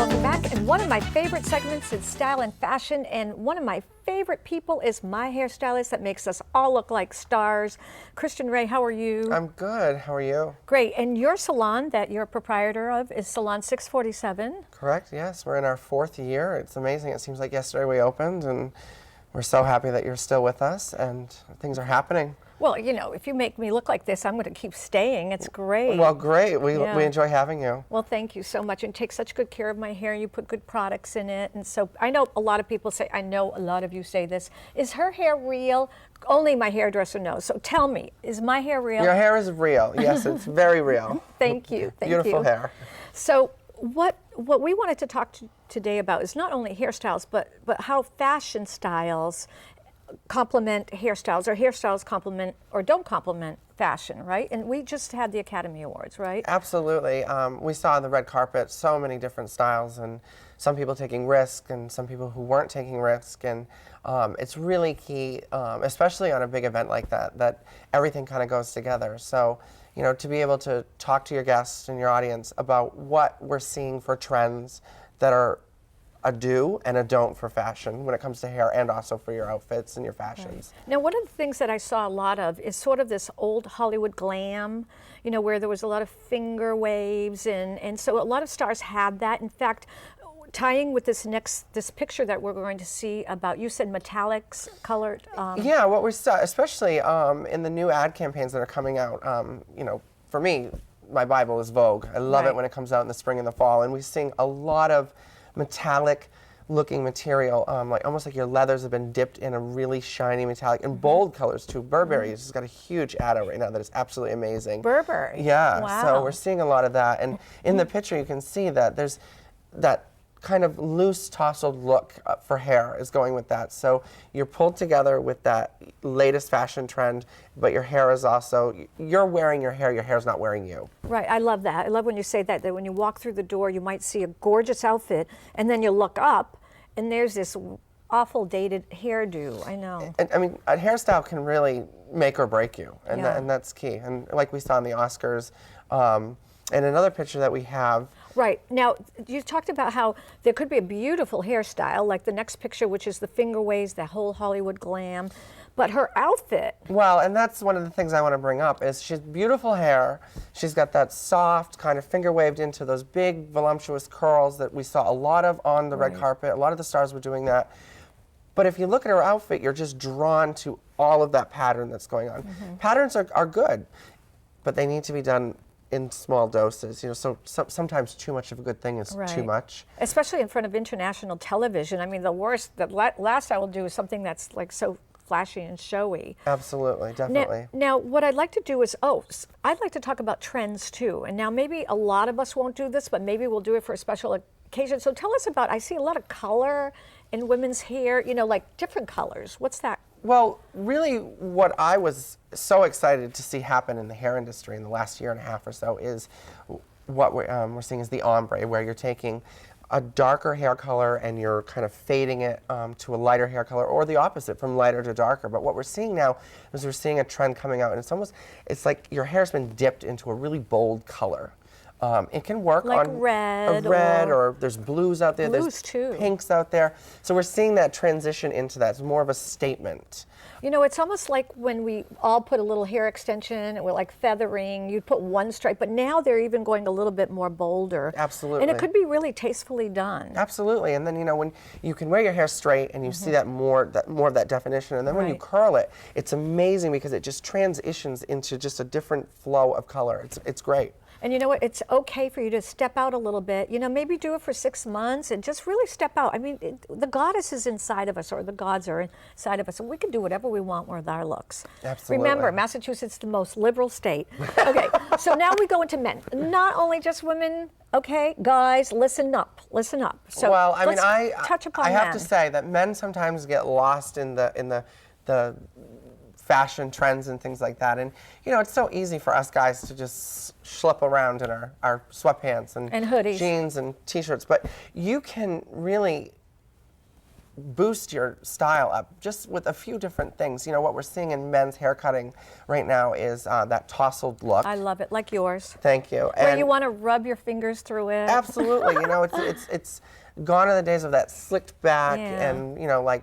Welcome back, and one of my favorite segments is Style and Fashion, and one of my favorite people is my hairstylist that makes us all look like stars. Christian Ray, how are you? I'm good. How are you? Great. And your salon that you're a proprietor of is Salon 647. Correct, yes. We're in our 4th year. It's amazing. It seems like yesterday we opened, and we're so happy that you're still with us, and things are happening. Well, you know, if you make me look like this, I'm going to keep staying. It's great. Well, great. We enjoy having you. Well, thank you so much. And take such good care of my hair. You put good products in it. And so I know a lot of people say, I know a lot of you say this, is her hair real? Only my hairdresser knows. So tell me, is my hair real? Your hair is real. Yes, it's very real. Thank you. Thank you. Beautiful hair. So what we wanted to talk today about is not only hairstyles, but how fashion styles complement hairstyles, or hairstyles complement or don't complement fashion, right? And we just had the Academy Awards, right? Absolutely. We saw on the red carpet so many different styles, and some people taking risk and some people who weren't taking risk, and it's really key, especially on a big event like that, that everything kind of goes together. So, you know, to be able to talk to your guests and your audience about what we're seeing for trends that are a do and a don't for fashion when it comes to hair, and also for your outfits and your fashions. Right. Now, one of the things that I saw a lot of is sort of this old Hollywood glam, you know, where there was a lot of finger waves, and so a lot of stars had that. In fact, tying with this picture that we're going to see about, you said metallics colored. Yeah, what we saw, especially in the new ad campaigns that are coming out, you know, for me, my Bible is Vogue. I love it when it comes out in the spring and the fall, and we're seeing a lot of metallic looking material, like almost like your leathers have been dipped in a really shiny metallic, and bold colors too. Burberry has got a huge ad out right now that is absolutely amazing. Burberry? Yeah, wow. So we're seeing a lot of that, and in the picture you can see that there's that kind of loose tousled look for hair is going with that. So you're pulled together with that latest fashion trend, but your hair is also, you're wearing your hair's not wearing you. Right, I love that. I love when you say that when you walk through the door, you might see a gorgeous outfit, and then you look up, and there's this awful dated hairdo. I know. And I mean, a hairstyle can really make or break you, and, and that's key. And like we saw in the Oscars, and another picture that we have. Right. Now, you talked about how there could be a beautiful hairstyle, like the next picture, which is the finger waves, the whole Hollywood glam, but her outfit. Well, and that's one of the things I want to bring up, is she's beautiful hair. She's got that soft, kind of finger waved into those big, voluptuous curls that we saw a lot of on the red carpet. A lot of the stars were doing that. But if you look at her outfit, you're just drawn to all of that pattern that's going on. Patterns are good, but they need to be done in small doses, you know, so sometimes too much of a good thing is too much. Especially in front of international television. I mean, the last I will do is something that's like so flashy and showy. Absolutely, definitely. Now, what I'd like to do is, I'd like to talk about trends too. And now maybe a lot of us won't do this, but maybe we'll do it for a special occasion. So tell us about, I see a lot of color in women's hair, you know, like different colors. What's that? Well, really what I was so excited to see happen in the hair industry in the last year and a half or so is what we're seeing is the ombre, where you're taking a darker hair color and you're kind of fading it to a lighter hair color, or the opposite, from lighter to darker. But what we're seeing now is we're seeing a trend coming out, and it's like your hair's been dipped into a really bold color. It can work like on red, or there's blues out there, there's pinks out there. So we're seeing that transition into that. It's more of a statement. You know, it's almost like when we all put a little hair extension and we're like feathering, you'd put one stripe, but now they're even going a little bit more bolder. Absolutely. And it could be really tastefully done. Absolutely. And then, you know, when you can wear your hair straight and you see that more of that definition, and then when you curl it, it's amazing because it just transitions into just a different flow of color. It's great. And you know what? It's okay for you to step out a little bit. You know, maybe do it for 6 months and just really step out. I mean, the goddess is inside of us, or the gods are inside of us, and we can do whatever we want with our looks. Absolutely. Remember, Massachusetts is the most liberal state. Okay, so now we go into men. Not only just women, okay? Guys, listen up, listen up. So well, I mean, touch upon I have to say that men sometimes get lost in the fashion trends and things like that. And, you know, it's so easy for us guys to just schlep around in our sweatpants and hoodies, jeans and t-shirts. But you can really boost your style up just with a few different things. You know, what we're seeing in men's hair cutting right now is that tousled look. I love it, like yours. Thank you. Where you want to rub your fingers through it. Absolutely. You know, it's gone are the days of that slicked back Yeah. and, you know, like,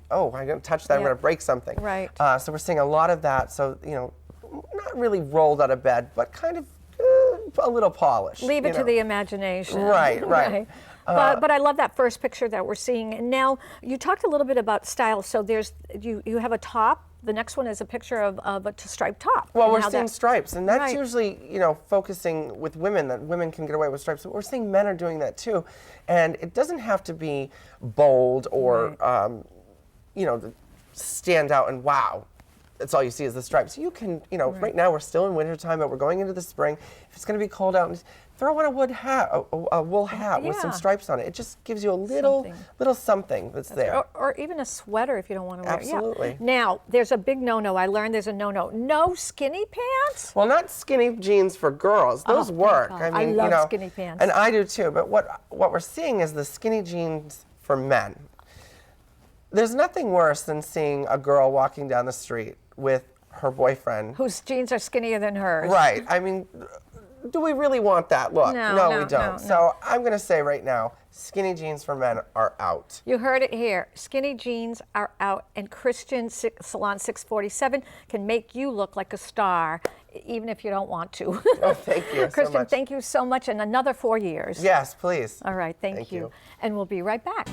oh, I'm going to touch that, I'm Yeah. going to break something. Right. So we're seeing a lot of that. So, you know, not really rolled out of bed, but kind of a little polished. Leave it you to know. the imagination. Right, right. But I love that first picture that we're seeing. And now you talked a little bit about style. So there's you have a top. The next one is a picture of a striped top. Well, and we're how seeing that- stripes, and that's Right. usually, you know, focusing with women, that women can get away with stripes. But we're seeing men are doing that too, and it doesn't have to be bold or, you know, stand out and wow. That's all you see is the stripes. You can, you know, right now we're still in wintertime, but we're going into the spring. If it's going to be cold out, throw on a wool hat with some Yeah. stripes on it. It just gives you a little something that's there. Or even a sweater if you don't want to wear it. Absolutely. Yeah. Now, there's a big no-no. I learned there's a no-no. No skinny pants? Well, not skinny jeans for girls. Those thank work. God. I I mean, love you know, skinny pants. and I do too. But what we're seeing is the skinny jeans for men. There's nothing worse than seeing a girl walking down the street with her boyfriend. Whose jeans are skinnier than hers. Right. I mean, do we really want that look? No, we don't. no. So I'm going to say right now, skinny jeans for men are out. You heard it here. Skinny jeans are out, and Christian Salon 647 can make you look like a star, even if you don't want to. Oh, thank you so Christian, much. thank you so much, and another 4 years. Yes, please. All right, thank you. you. And we'll be right back.